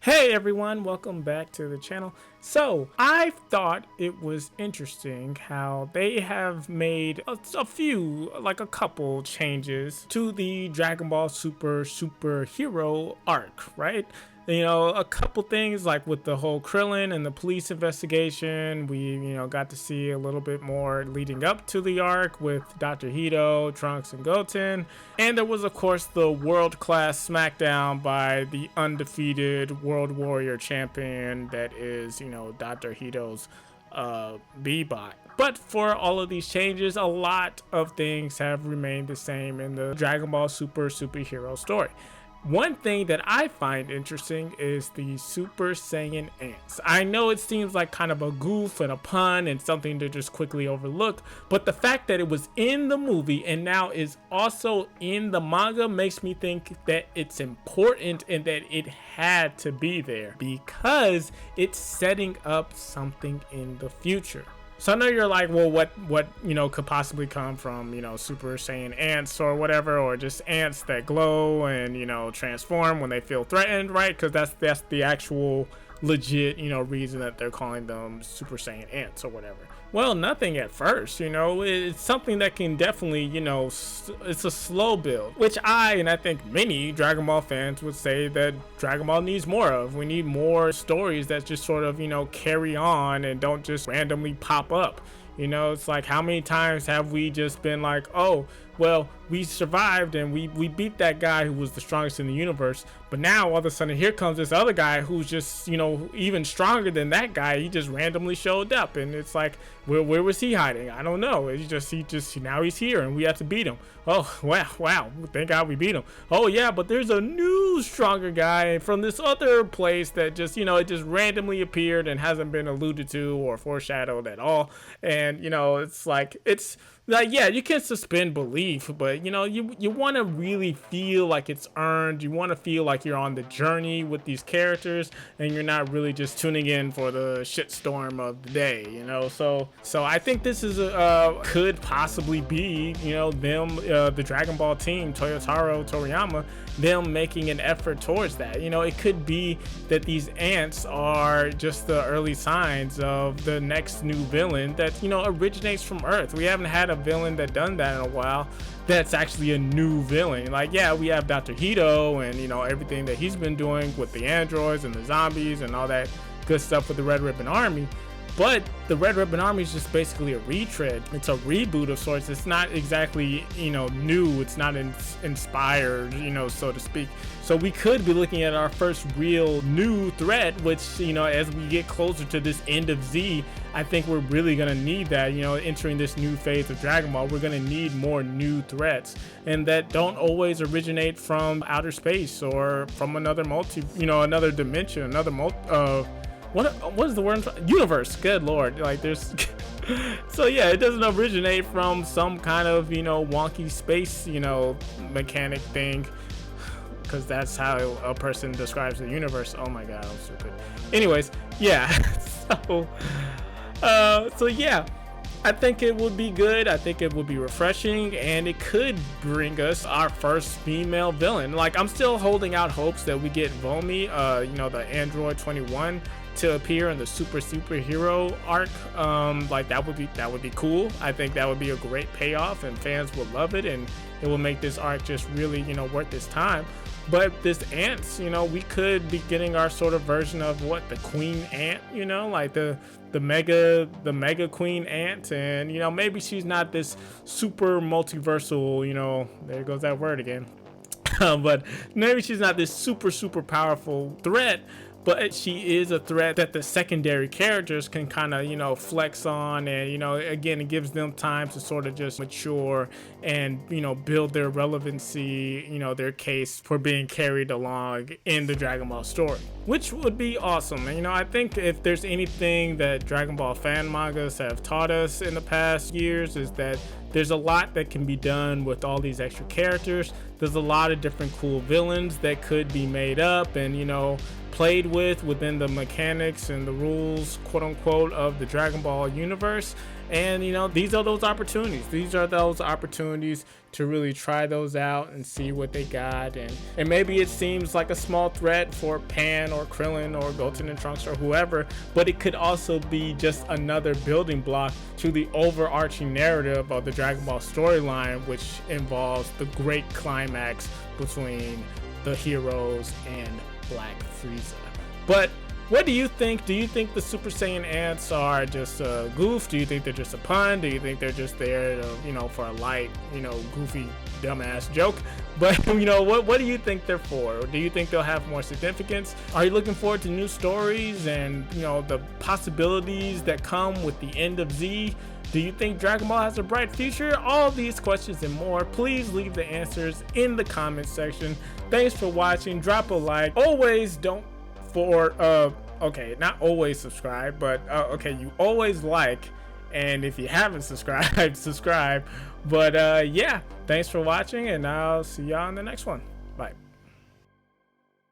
Hey everyone, welcome back to the channel. So I thought it was interesting how they have made a few, like a couple changes to the Dragon Ball Super Hero arc, right? You know, a couple things like with the whole Krillin and the police investigation, we, got to see a little bit more leading up to the arc with Dr. Hito, Trunks, and Goten. And there was, of course, the world-class smackdown by the undefeated World Warrior champion that is, Dr. Hito's B-bot. But for all of these changes, a lot of things have remained the same in the Dragon Ball Superhero story. One thing that I find interesting is the Super Saiyan ants. I know it seems like kind of a goof and a pun and something to just quickly overlook, but the fact that it was in the movie and now is also in the manga makes me think that it's important and that it had to be there because it's setting up something in the future. So I know you're like, well, what could possibly come from, Super Saiyan ants or whatever, or just ants that glow and, transform when they feel threatened, right? Because that's the actual legit, reason that they're calling them Super Saiyan ants or whatever. Well, nothing at first, it's something that can definitely, it's a slow build, which I think many Dragon Ball fans would say that Dragon Ball needs more of. We need more stories that just sort of, carry on and don't just randomly pop up. It's like, how many times have we just been like, oh, well, we survived and we beat that guy who was the strongest in the universe, but now all of a sudden here comes this other guy who's just, even stronger than that guy. He just randomly showed up, and it's like, where was he hiding? I don't know. Now he's here and we have to beat him. Oh, wow, thank God we beat him. Oh yeah, but there's a new stronger guy from this other place that just, it just randomly appeared and hasn't been alluded to or foreshadowed at all. And it's like, yeah, you can suspend belief, but you want to really feel like it's earned. You want to feel like you're on the journey with these characters and you're not really just tuning in for the shitstorm of the day, so I think this is could possibly be, them, the Dragon Ball team, Toyotaro Toriyama, them making an effort towards that. It could be that these ants are just the early signs of the next new villain that, originates from Earth. We haven't had a villain that done that in a while that's actually a new villain. Like, yeah, we have Dr. Hito and, everything that he's been doing with the androids and the zombies and all that good stuff with the Red Ribbon Army. But the Red Ribbon Army is just basically a retread. It's a reboot of sorts. It's not exactly, new. It's not inspired, so to speak. So we could be looking at our first real new threat, which, as we get closer to this end of Z, I think we're really going to need that, entering this new phase of Dragon Ball. We're going to need more new threats, and that don't always originate from outer space or from another another dimension, another what is the word? Universe. Good Lord. Like, there's so yeah, it doesn't originate from some kind of, wonky space, mechanic thing, because that's how a person describes the universe. Oh my God, I'm stupid. Anyways, yeah. So yeah, I think it would be good. I think it would be refreshing, and it could bring us our first female villain. Like, I'm still holding out hopes that we get Vomi, the Android 21, to appear in the Superhero arc. Like, that would be cool. I think that would be a great payoff, and fans would love it, and it will make this arc just really, worth its time. But this ants, we could be getting our sort of version of what the Queen Ant, like the mega Queen Ant, and maybe she's not this super multiversal, there goes that word again. But maybe she's not this super powerful threat, but she is a threat that the secondary characters can kind of, flex on, and, again, it gives them time to sort of just mature and, build their relevancy, their case for being carried along in the Dragon Ball story, which would be awesome. And, I think if there's anything that Dragon Ball fan mangas have taught us in the past years is that there's a lot that can be done with all these extra characters. There's a lot of different cool villains that could be made up and, played with within the mechanics and the rules, quote unquote, of the Dragon Ball universe. And you know, these are those opportunities. These are those opportunities to really try those out and see what they got. And maybe it seems like a small threat for Pan or Krillin or Goten and Trunks or whoever, but it could also be just another building block to the overarching narrative of the Dragon Ball storyline, which involves the great climax between the heroes and Black Frieza. But what do you think? Do you think the Super Saiyan ants are just a goof? Do you think they're just a pun? Do you think they're just there to, you know, for a light, you know, goofy, dumbass joke? But, you know, what do you think they're for? Do you think they'll have more significance? Are you looking forward to new stories and, you know, the possibilities that come with the end of Z? Do you think Dragon Ball has a bright future? All these questions and more, please leave the answers in the comment section. Thanks for watching. Drop a like. Always don't okay, not always subscribe, but okay, you always like, and if you haven't subscribed, subscribe. But yeah, thanks for watching, and I'll see y'all in the next one.